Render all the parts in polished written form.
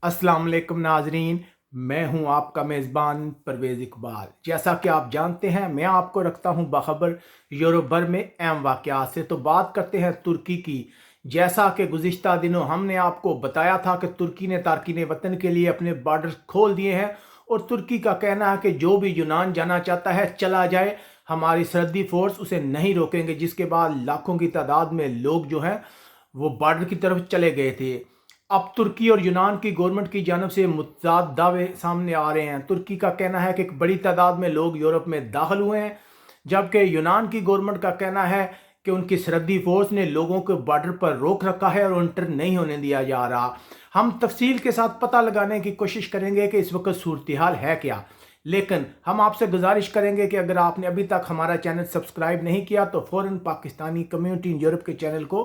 अस्सलाम वालेकुम नाजरीन। मैं हूं आपका मेज़बान परवेज़ इकबाल। जैसा कि आप जानते हैं, मैं आपको रखता हूं बाखबर यूरोप भर में अहम वाक़यात से। तो बात करते हैं तुर्की की। जैसा कि गुज़िश्ता दिनों हमने आपको बताया था कि तुर्की ने तारकीन वतन के लिए अपने बॉर्डर खोल दिए हैं, और तुर्की का कहना है कि जो भी यूनान जाना चाहता है चला जाए, हमारी सरहदी फोर्स उसे नहीं रोकेंगे। जिसके बाद लाखों की तादाद में लोग जो हैं वो बॉर्डर की तरफ चले गए थे। अब तुर्की और यूनान की गवर्नमेंट की जानब से मुतज़ाद दावे सामने आ रहे हैं। तुर्की का कहना है कि एक बड़ी तादाद में लोग यूरोप में दाखिल हुए हैं, जबकि यूनान की गवर्नमेंट का कहना है कि उनकी सरहदी फोर्स ने लोगों को बॉर्डर पर रोक रखा है और इंटर नहीं होने दिया जा रहा। हम तफसील के साथ पता लगाने की कोशिश करेंगे कि इस वक्त सूरत हाल है क्या। लेकिन हम आपसे गुजारिश करेंगे कि अगर आपने अभी तक हमारा चैनल सब्सक्राइब नहीं किया तो फ़ौरन पाकिस्तानी कम्युनिटी इन यूरोप के चैनल को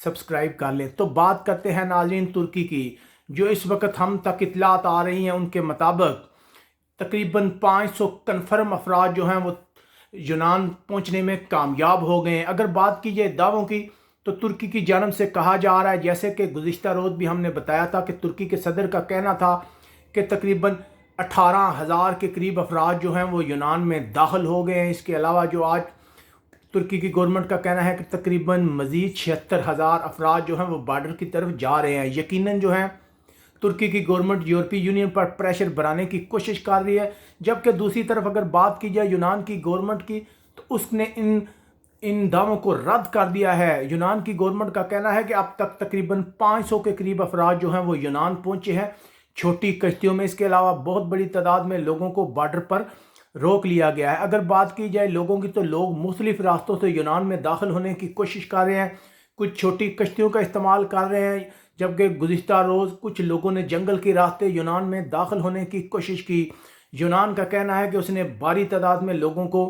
सब्सक्राइब कर लें। तो बात करते हैं नाज़रीन तुर्की की। जो इस वक्त हम तक इतलात आ रही हैं, उनके मुताबिक तकरीबन 500 कन्फर्म अफराद जो हैं वो यूनान पहुंचने में कामयाब हो गए हैं। अगर बात की जाए दावों की, तो तुर्की की जानब से कहा जा रहा है, जैसे कि गुज़िश्ता रोज़ भी हमने बताया था कि तुर्की के सदर का कहना था कि तकरीबन 18,000 के करीब अफराद जो हैं वो यूनान में दाखिल हो गए हैं। इसके अलावा जो आज तुर्की की गवर्नमेंट का कहना है कि तकरीबन मज़ीद 76,000 अफराद जो हैं वो बॉर्डर की तरफ जा रहे हैं। यकीनन जो है तुर्की की गवर्नमेंट यूरोपीय यूनियन पर प्रेशर बनाने की कोशिश कर रही है। जबकि दूसरी तरफ अगर बात की जाए यूनान की गवर्नमेंट की, तो उसने इन इन दावों को रद्द कर दिया है। यूनान की गवर्नमेंट का कहना है कि अब तक तकरीबन 500 के करीब अफराद जो हैं वो यूनान पहुंचे हैं छोटी कश्तियों में। इसके अलावा बहुत बड़ी तादाद में लोगों को बॉर्डर पर रोक लिया गया है। अगर बात की जाए लोगों की, तो लोग मुख्तलिफ रास्तों से यूनान में दाखिल होने की कोशिश कर रहे हैं। कुछ छोटी कश्तियों का इस्तेमाल कर रहे हैं, जबकि गुज़िश्ता रोज़ कुछ लोगों ने जंगल के रास्ते यूनान में दाखिल होने की कोशिश की। यूनान का कहना है कि उसने भारी तादाद में लोगों को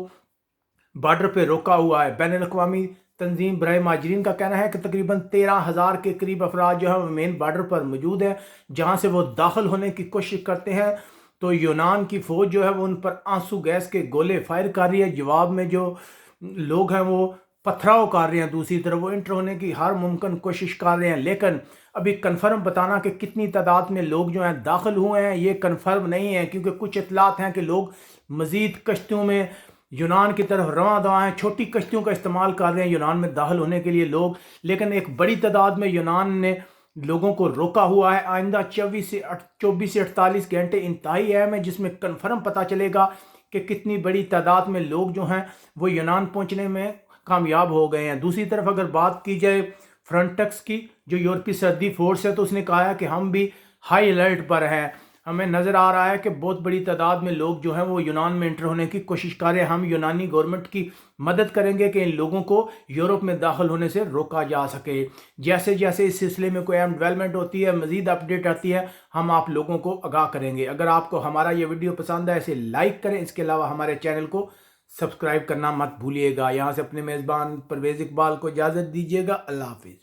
बॉर्डर पे रोका हुआ है। बैनुल अक़वामी तंजीम बराए महाजरीन का कहना है कि तकरीबन 13,000 के करीब अफराद जो है वो मेन बॉर्डर पर मौजूद है, जहाँ से वो दाखिल होने की कोशिश करते हैं। तो यूनान की फ़ौज जो है वो उन पर आंसू गैस के गोले फायर कर रही है। जवाब में जो लोग हैं वो पथराव कर रहे हैं, दूसरी तरफ वो इंटर होने की हर मुमकिन कोशिश कर रहे हैं। लेकिन अभी कन्फर्म बताना कि कितनी तादाद में लोग जो हैं दाखिल हुए हैं ये कन्फर्म नहीं है, क्योंकि कुछ इतलात हैं कि लोग मज़ीद कश्तियों में यूनान की तरफ रवां दवा हैं, छोटी कश्तियों का इस्तेमाल कर रहे हैं यूनान में दाखिल होने के लिए लोग। लेकिन एक बड़ी तादाद में यूनान ने लोगों को रोका हुआ है। आइंदा 24 से 48 घंटे इंतहाई अहम है, जिसमें कन्फर्म पता चलेगा कि कितनी बड़ी तादाद में लोग जो हैं वो यूनान पहुंचने में कामयाब हो गए हैं। दूसरी तरफ अगर बात की जाए फ्रंटेक्स की, जो यूरोपीय सरहदी फोर्स है, तो उसने कहा है कि हम भी हाई अलर्ट पर हैं। हमें नज़र आ रहा है कि बहुत बड़ी तादाद में लोग जो हैं वो यूनान में इंटर होने की कोशिश कर रहे हैं। हम यूनानी गवर्नमेंट की मदद करेंगे कि इन लोगों को यूरोप में दाखिल होने से रोका जा सके। जैसे जैसे इस सिलसिले में कोई अहम डेवलपमेंट होती है, मज़ीद अपडेट आती है, हम आप लोगों को आगाह करेंगे। अगर आपको हमारा ये वीडियो पसंद है इसे लाइक करें। इसके अलावा हमारे चैनल को सब्सक्राइब करना मत भूलिएगा। यहाँ से अपने मेज़बान परवेज़ इकबाल को इजाज़त दीजिएगा। अल्लाह हाफिज़।